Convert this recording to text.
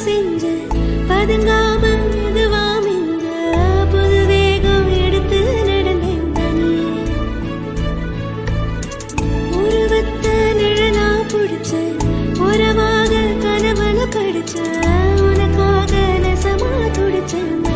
செஞ்சு பதுங்காம இதுவாம் இந்த புது வேகம் எடுத்து நடந்தேன் தனியே. உருவத்த நிழலா பிடிச்சு உறவாக கனவுல படிச்ச உனக்காக நெசமா துடிச்சேன்.